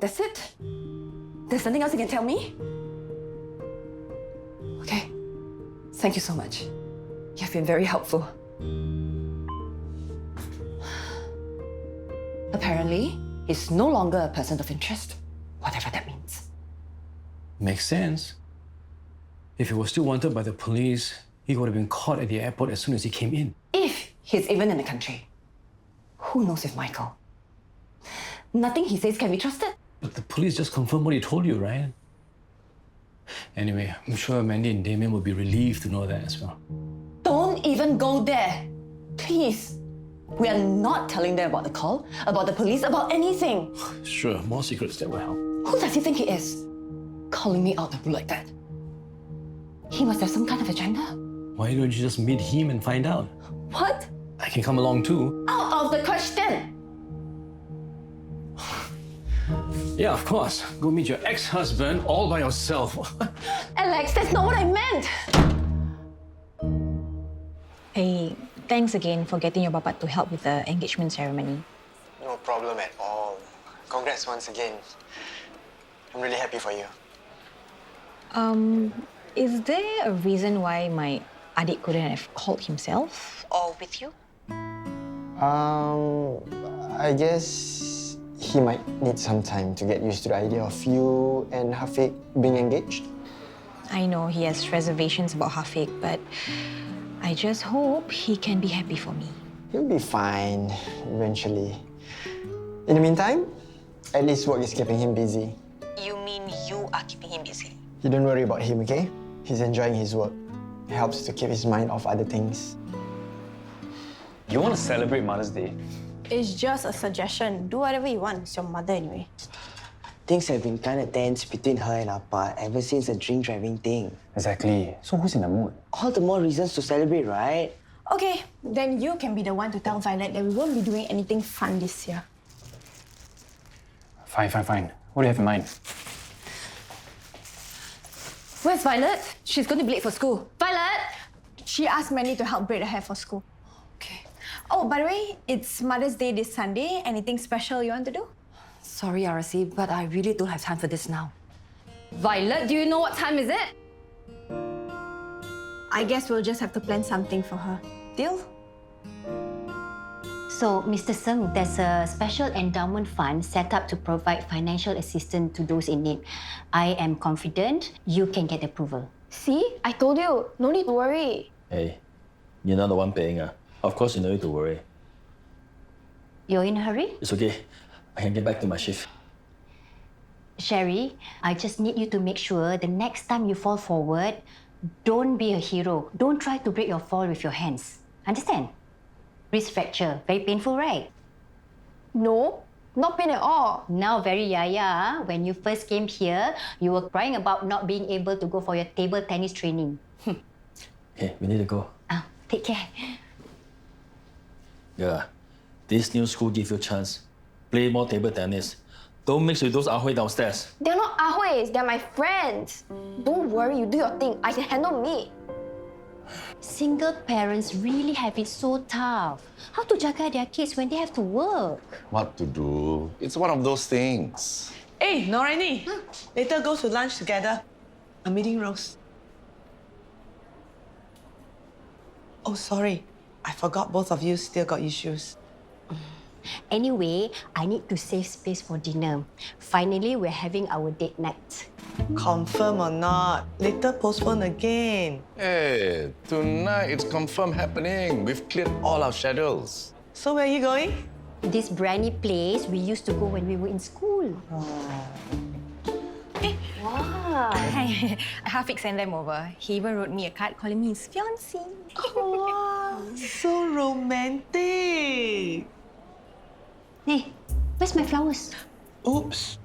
That's it? There's nothing else you can tell me? Okay. Thank you so much. You've been very helpful. Apparently, he's no longer a person of interest, whatever that means. Makes sense. If he was still wanted by the police, he would have been caught at the airport as soon as he came in. If he's even in the country. Who knows if Michael? Nothing he says can be trusted. But the police just confirmed what he told you, right? Anyway, I'm sure Mandy and Damien will be relieved to know that as well. Don't even go there. Please. We are not telling them about the call, about the police, about anything. Sure, more secrets that will help. Who does he think he is? Calling me out the blue like that. He must have some kind of agenda. Why don't you just meet him and find out? What? I can come along too. Out of the question! Yeah, of course. Go meet your ex-husband all by yourself. Alex, that's not what I meant! Hey, thanks again for getting your babat to help with the engagement ceremony. No problem at all. Congrats once again. I'm really happy for you. Is there a reason why my adik couldn't have called himself or with you? I guess he might need some time to get used to the idea of you and Hafiq being engaged. I know he has reservations about Hafiq, but I just hope he can be happy for me. He'll be fine eventually. In the meantime, at least work is keeping him busy. You mean you are keeping him busy? You don't worry about him, okay? He's enjoying his work. It helps to keep his mind off other things. You want to celebrate Mother's Day? It's just a suggestion. Do whatever you want. It's your mother anyway. Things have been kind of tense between her and Appa ever since the drink driving thing. Exactly. So who's in the mood? All the more reasons to celebrate, right? Okay, then you can be the one to tell Violet that we won't be doing anything fun this year. Fine. What do you have in mind? Where's Violet? She's going to be late for school. Violet! She asked Mandy to help braid her hair for school. Okay. Oh, by the way, it's Mother's Day this Sunday. Anything special you want to do? Sorry, RC, but I really don't have time for this now. Violet, do you know what time is it? I guess we'll just have to plan something for her. Deal? So, Mr. Seng, there's a special endowment fund set up to provide financial assistance to those in need. I am confident you can get approval. See? I told you. No need to worry. Hey, you're not the one paying. Of course, you no need to worry. You're in a hurry? It's okay. I can get back to my shift. Sherry, I just need you to make sure the next time you fall forward, don't be a hero. Don't try to break your fall with your hands. Understand? Wrist fracture. Very painful, right? No, not pain at all. Now very yaya. When you first came here, you were crying about not being able to go for your table tennis training. Hey, we need to go. Take care. Yeah, this new school gives you a chance. Play more table tennis. Don't mix with those Ahoy downstairs. They're not Ahoys, they're my friends. Don't worry, you do your thing. I can handle me. Single parents really have it so tough. How to jaga their kids when they have to work? What to do? It's one of those things. Hey, Nooraini. Later go to lunch together. I'm meeting Rose. Oh, sorry. I forgot both of you still got issues. Anyway, I need to save space for dinner. Finally, we're having our date night. Confirm or not? Later postpone again. Hey, tonight it's confirmed happening. We've cleared all our schedules. So where are you going? This brand new place we used to go when we were in school. Hey. Wow. Hi. Hafiq sent them over. He even wrote me a card calling me his fiancée. Oh, so romantic. Hey, where's my flowers? Oops.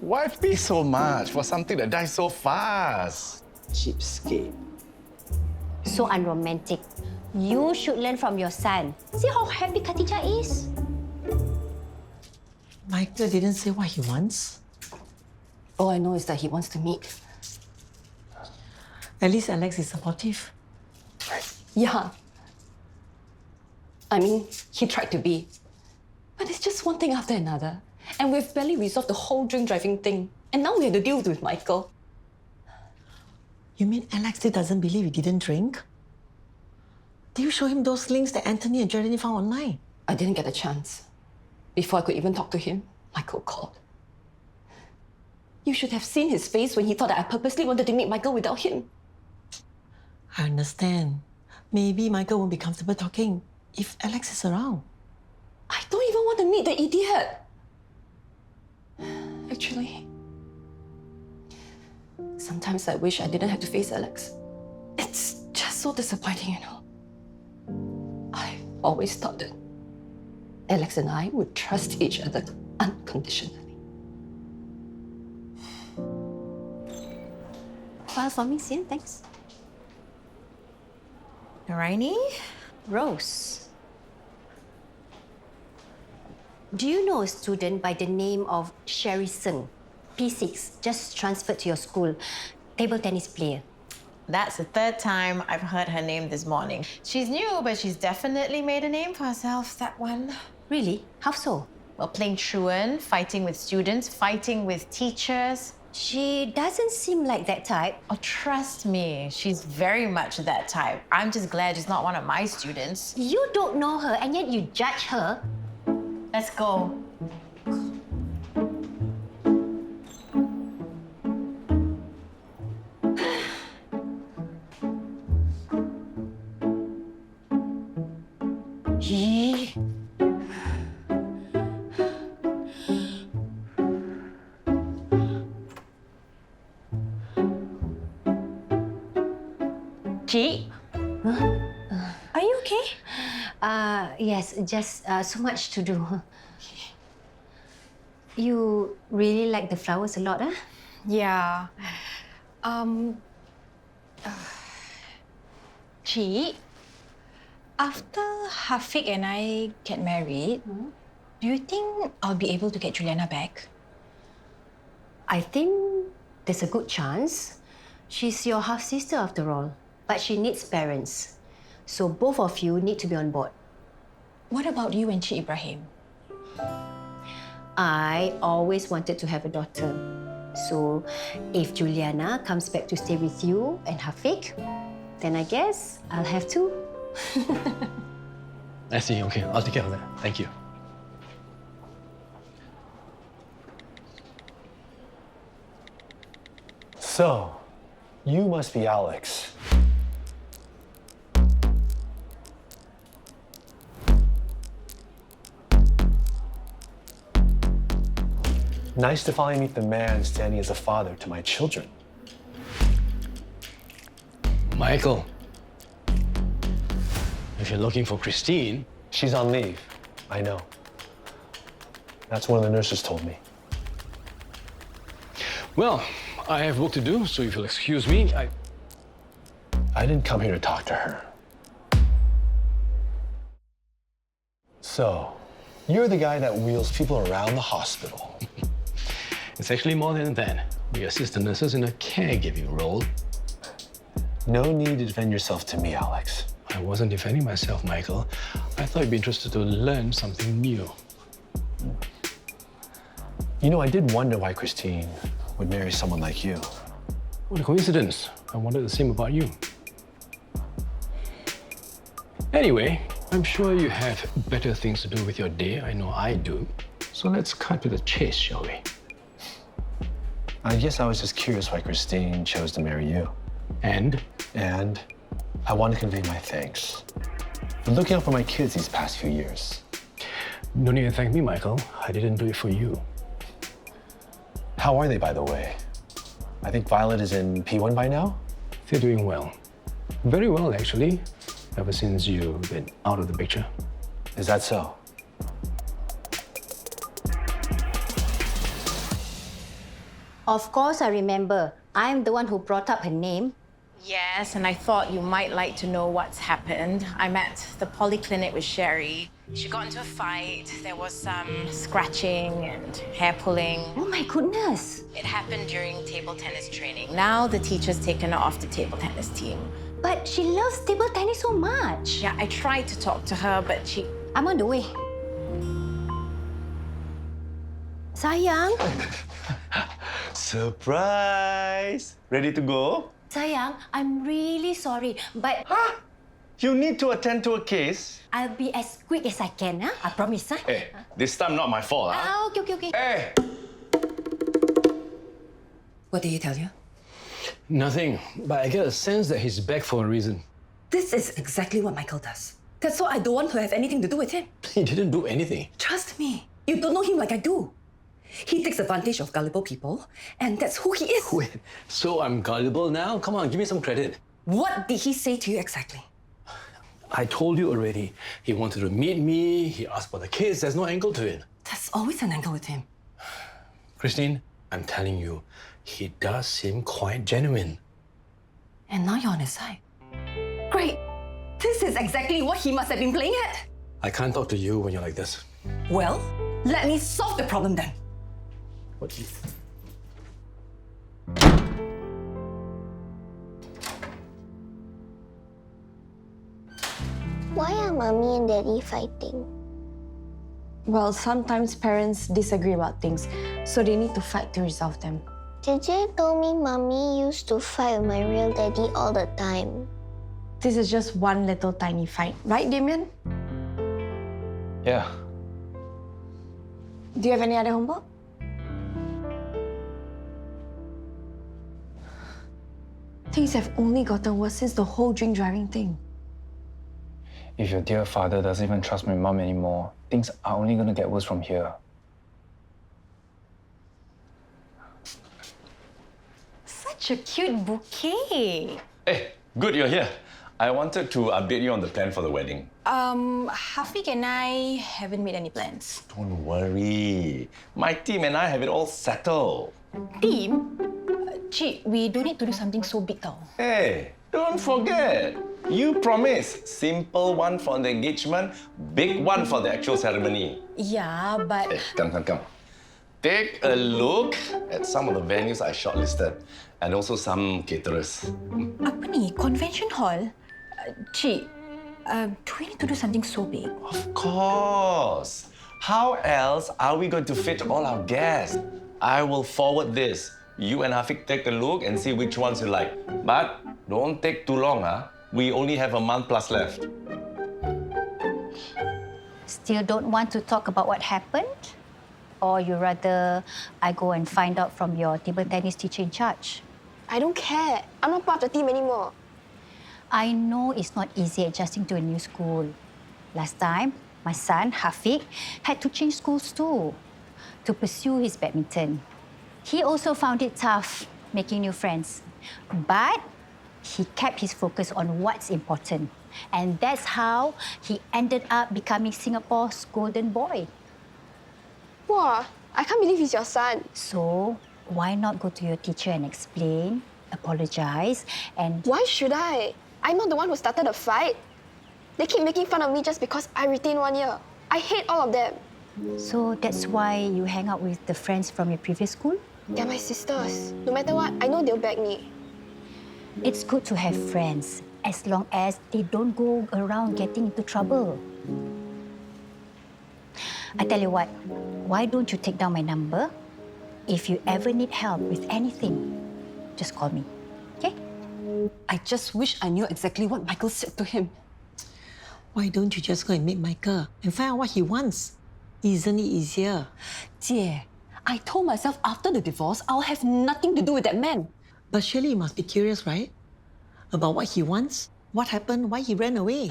Why pay so much for something that dies so fast? Cheapskate. So unromantic. You should learn from your son. See how happy Khatijah is? Michael didn't say what he wants. All I know is that he wants to meet. At least Alex is supportive. Yeah. I mean, he tried to be. But it's just one thing after another. And we've barely resolved the whole drink driving thing. And now we have to deal with Michael. You mean Alex still doesn't believe he didn't drink? Did you show him those links that Anthony and Geraldine found online? I didn't get a chance. Before I could even talk to him, Michael called. You should have seen his face when he thought that I purposely wanted to meet Michael without him. I understand. Maybe Michael won't be comfortable talking if Alex is around. I don't even want to meet the idiot. Actually, sometimes I wish I didn't have to face Alex. It's just so disappointing, you know. I always thought that Alex and I would trust each other unconditionally. File for me, Sian, thanks. Nooraini? Rose. Do you know a student by the name of Sherry Seng, P6, just transferred to your school, table tennis player? That's the third time I've heard her name this morning. She's new, but she's definitely made a name for herself, that one. Really? How so? Well, playing truant, fighting with students, fighting with teachers. She doesn't seem like that type. Oh, trust me, she's very much that type. I'm just glad she's not one of my students. You don't know her and yet you judge her. Let's go. Yee. Ji? Are you okay? Yes, just so much to do. You really like the flowers a lot, huh? Yeah. Ji, after Hafiq and I get married, do you think I'll be able to get Juliana back? I think there's a good chance. She's your half-sister after all, but she needs parents. So both of you need to be on board. What about you and Chi Ibrahim? I always wanted to have a daughter. So if Juliana comes back to stay with you and Hafiq, then I guess I'll have to. I see. Okay, I'll take care of that. Thank you. So, you must be Alex. Nice to finally meet the man standing as a father to my children. Michael, if you're looking for Christine... She's on leave, I know. That's what one of the nurses told me. Well, I have work to do, so if you'll excuse me, I didn't come here to talk to her. So, you're the guy that wheels people around the hospital. It's actually more than that. We assist the nurses in a caregiving role. No need to defend yourself to me, Alex. I wasn't defending myself, Michael. I thought you'd be interested to learn something new. You know, I did wonder why Christine would marry someone like you. What a coincidence. I wondered the same about you. Anyway, I'm sure you have better things to do with your day. I know I do. So let's cut to the chase, shall we? I guess I was just curious why Christine chose to marry you. And I want to convey my thanks for looking out for my kids these past few years. No need to thank me, Michael. I didn't do it for you. How are they, by the way? I think Violet is in P1 by now? They're doing well. Very well, actually, ever since you've been out of the picture. Is that so? Of course I remember. I'm the one who brought up her name. Yes, and I thought you might like to know what's happened. I'm at the polyclinic with Sherry. She got into a fight. There was some scratching and hair pulling. Oh my goodness. It happened during table tennis training. Now the teacher's taken her off the table tennis team. But she loves table tennis so much. Yeah, I tried to talk to her, but she... I'm on the way. Sayang, Surprise! Ready to go? sayang, I'm really sorry, but You need to attend to a case. I'll be as quick as I can, huh? I promise, huh? Hey, this time not my fault, huh? Okay. Hey! What did he tell you? Nothing, but I get a sense that he's back for a reason. This is exactly what Michael does. That's why I don't want to have anything to do with him. He didn't do anything. Trust me, you don't know him like I do. He takes advantage of gullible people, and that's who he is. Wait, so I'm gullible now? Come on, give me some credit. What did he say to you exactly? I told you already. He wanted to meet me, he asked for the kids, there's no angle to it. There's always an angle with him. Christine, I'm telling you, he does seem quite genuine. And now you're on his side. Great. This is exactly what he must have been playing at. I can't talk to you when you're like this. Well, let me solve the problem then. What do you... Why are Mommy and Daddy fighting? Well, sometimes parents disagree about things, so they need to fight to resolve them. JJ told me Mommy used to fight with my real daddy all the time. This is just one little tiny fight, right, Damien? Yeah. Do you have any other homework? Things have only gotten worse since the whole drink driving thing. If your dear father doesn't even trust my mum anymore, things are only gonna get worse from here. Such a cute bouquet. Hey, good you're here. I wanted to update you on the plan for the wedding. Hafiq and I haven't made any plans. Don't worry. My team and I have it all settled. Team? Cik, we don't need to do something so big tau. Hey, don't forget. You promised. Simple one for the engagement, big one for the actual ceremony. Yeah, but... Hey, come. Take a look at some of the venues I shortlisted and also some caterers. Apa ni? Convention hall? Cik, do we need to do something so big? Of course. How else are we going to fit all our guests? I will forward this. You and Hafiq take a look and see which ones you like. But don't take too long, huh? We only have a month plus left. Still don't want to talk about what happened? Or you rather I go and find out from your table tennis teacher in charge? I don't care. I'm not part of the team anymore. I know it's not easy adjusting to a new school. Last time, my son, Hafiq, had to change schools too to pursue his badminton. He also found it tough making new friends. But he kept his focus on what's important. And that's how he ended up becoming Singapore's golden boy. Wow, I can't believe he's your son. So, why not go to your teacher and explain, apologize, and... Why should I? I'm not the one who started the fight. They keep making fun of me just because I retained 1 year. I hate all of them. So that's why you hang out with the friends from your previous school? They're my sisters. No matter what, I know they'll back me. It's good to have friends, as long as they don't go around getting into trouble. I tell you what, why don't you take down my number? If you ever need help with anything, just call me, okay? I just wish I knew exactly what Michael said to him. Why don't you just go and meet Michael and find out what he wants? Isn't it easier? Jie, I told myself after the divorce, I'll have nothing to do with that man. But surely you must be curious, right? About what he wants, what happened, why he ran away.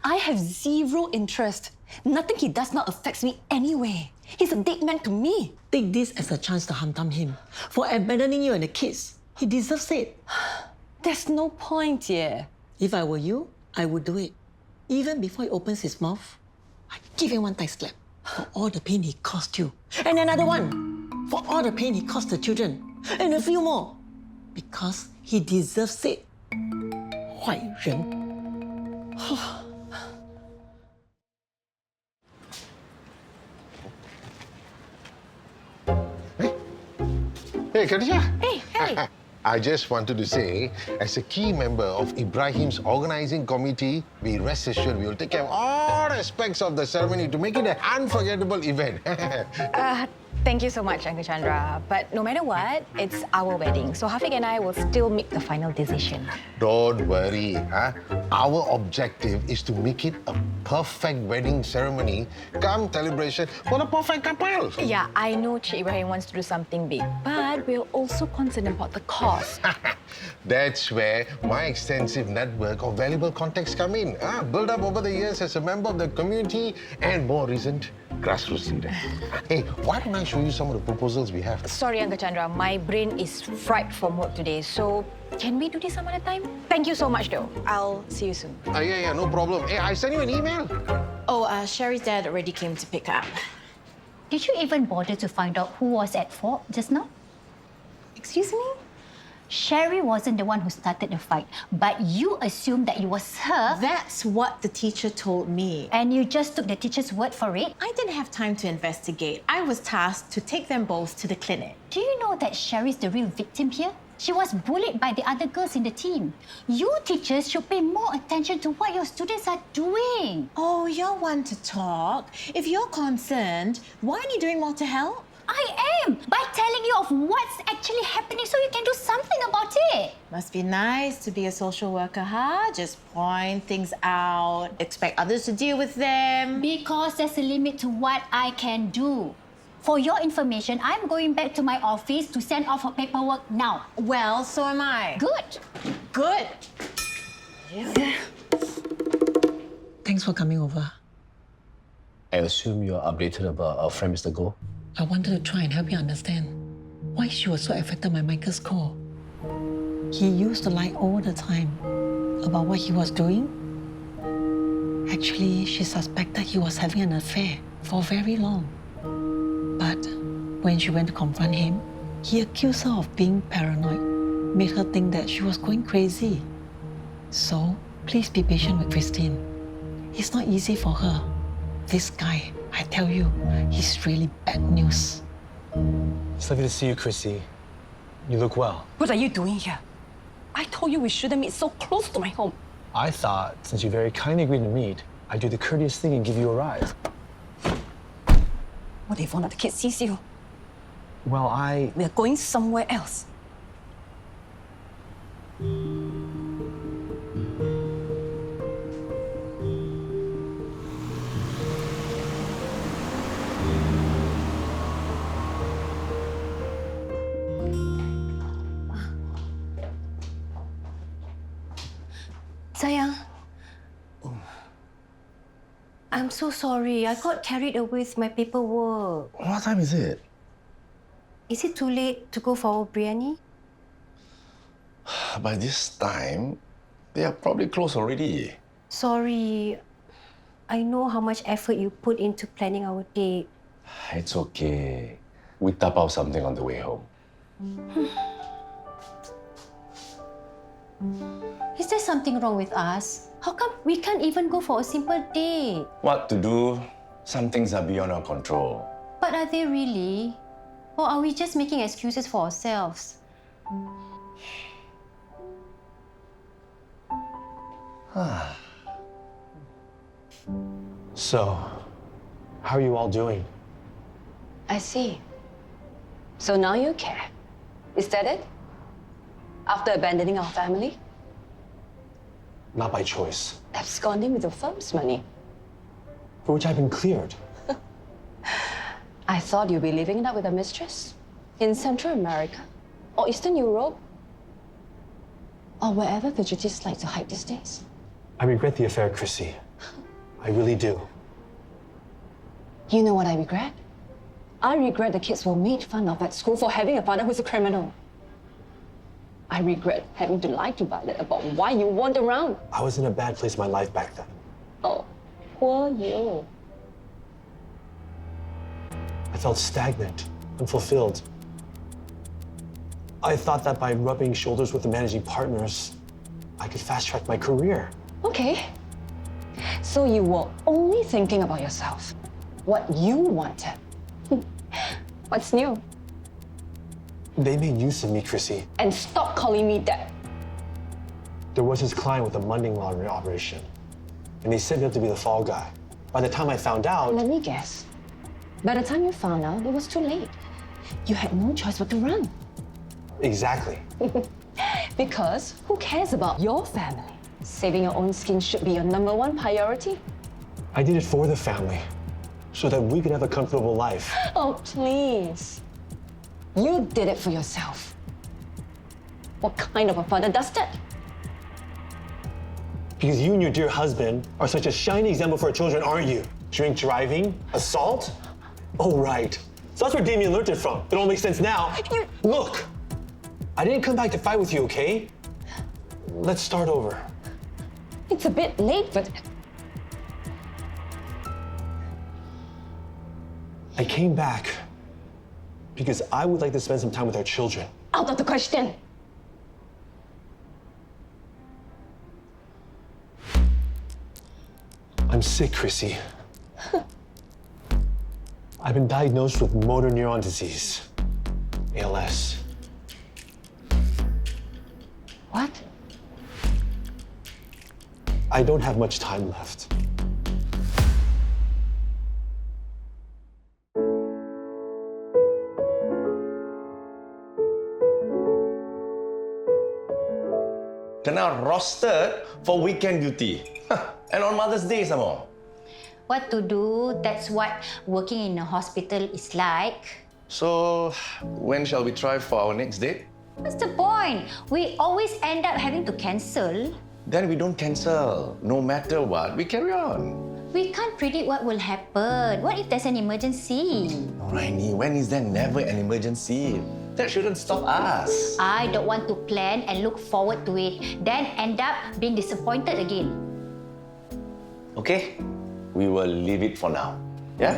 I have zero interest. Nothing he does now affects me anyway. He's a dead man to me. Take this as a chance to hantam him for abandoning you and the kids. He deserves it. There's no point, Jie. If I were you, I would do it. Even before he opens his mouth, I'd give him one tight slap for all the pain he caused you. And another one for all the pain he caused the children. And a few more because he deserves it. 坏人. Hey, Khadijah. Hey. I just wanted to say, as a key member of Ibrahim's organizing committee, we rest assured we will take care of all all aspects of the ceremony to make it an unforgettable event. Thank you so much, Uncle Chandra. But no matter what, it's our wedding. So Hafiq and I will still make the final decision. Don't worry. Our objective is to make it a perfect wedding ceremony come celebration for the perfect couple. Yeah, I know Cik Ibrahim wants to do something big, but we're also concerned about the cost. That's where my extensive network of valuable contacts come in. Built up over the years as a member of the community and more recent grassroots leader. Hey, why don't I show you some of the proposals we have? Sorry, Uncle Chandra, my brain is fried from work today. So can we do this some other time? Thank you so much, though. I'll see you soon. Yeah, no problem. Hey, I sent you an email. Oh, Sherry's dad already came to pick up. Did you even bother to find out who was at fault just now? Excuse me? Sherry wasn't the one who started the fight, but you assumed that it was her. That's what the teacher told me. And you just took the teacher's word for it? I didn't have time to investigate. I was tasked to take them both to the clinic. Do you know that Sherry's the real victim here? She was bullied by the other girls in the team. You teachers should pay more attention to what your students are doing. Oh, you're one to talk. If you're concerned, why aren't you doing more to help? I am, by telling you of what's actually happening so you can do something about it. Must be nice to be a social worker, huh? Just point things out, expect others to deal with them. Because there's a limit to what I can do. For your information, I'm going back to my office to send off her paperwork now. Well, so am I. Good. Good. Yeah. Thanks for coming over. I assume you're updated about our friend Mr. Goh? I wanted to try and help you understand why she was so affected by Michael's call. He used to lie all the time about what he was doing. Actually, she suspected he was having an affair for very long. But when she went to confront him, he accused her of being paranoid, made her think that she was going crazy. So, please be patient with Christine. It's not easy for her. This guy, I tell you, he's really bad news. It's lovely to see you, Chrissy. You look well. What are you doing here? I told you we shouldn't meet so close to my home. I thought, since you very kindly agreed to meet, I'd do the courteous thing and give you a ride. What if one of the kids sees you? Well, We're going somewhere else. Sayang, I'm so sorry. I got carried away with my paperwork. What time is it? Is it too late to go for our biryani? By this time, they are probably closed already. Sorry. I know how much effort you put into planning our date. It's okay. We tap out something on the way home. Is there something wrong with us? How come we can't even go for a simple date? What to do? Some things are beyond our control. But are they really? Or are we just making excuses for ourselves? So, how are you all doing? I see. So now you care. Is that it? After abandoning our family? Not by choice, Absconding with the firm's money? for which I've been cleared. I thought you'd be living it up with a mistress. In Central America? Or Eastern Europe? Or wherever vigilantes like to hide these days? I regret the affair, Chrissy. I really do. You know what I regret? I regret the kids were made fun of at school for having a father who's a criminal. I regret having to lie to Violet about why you weren't around. I was in a bad place in my life back then. Oh, poor you. I felt stagnant, unfulfilled. I thought that by rubbing shoulders with the managing partners, I could fast-track my career. Okay. So you were only thinking about yourself. What you wanted. What's new? They made use of me, Chrissy. And stop calling me that. There was this client with a money laundering operation, and they set me up to be the fall guy. By the time I found out... Let me guess. By the time you found out, it was too late. You had no choice but to run. Exactly. Because who cares about your family? Saving your own skin should be your #1 priority. I did it for the family, so that we could have a comfortable life. Oh, please. You did it for yourself. What kind of a father does that? Because you and your dear husband are such a shining example for our children, aren't you? Drink driving? Assault? Oh, right. So that's where Damien learned it from. It all makes sense now. Look, I didn't come back to fight with you, okay? Let's start over. It's a bit late for that. I came back because I would like to spend some time with our children. Out of the question. I'm sick, Chrissy. I've been diagnosed with motor neuron disease, ALS. What? I don't have much time left. Kena rostered for weekend duty. And on Mother's Day some more. What to do? That's what working in a hospital is like. So, when shall we try for our next date? What's the point? We always end up having to cancel. Then we don't cancel. No matter what, we carry on. We can't predict what will happen. What if there's an emergency? Nooraini, when is there never an emergency? That shouldn't stop us. I don't want to plan and look forward to it, then end up being disappointed again. Okay? We will leave it for now. Yeah?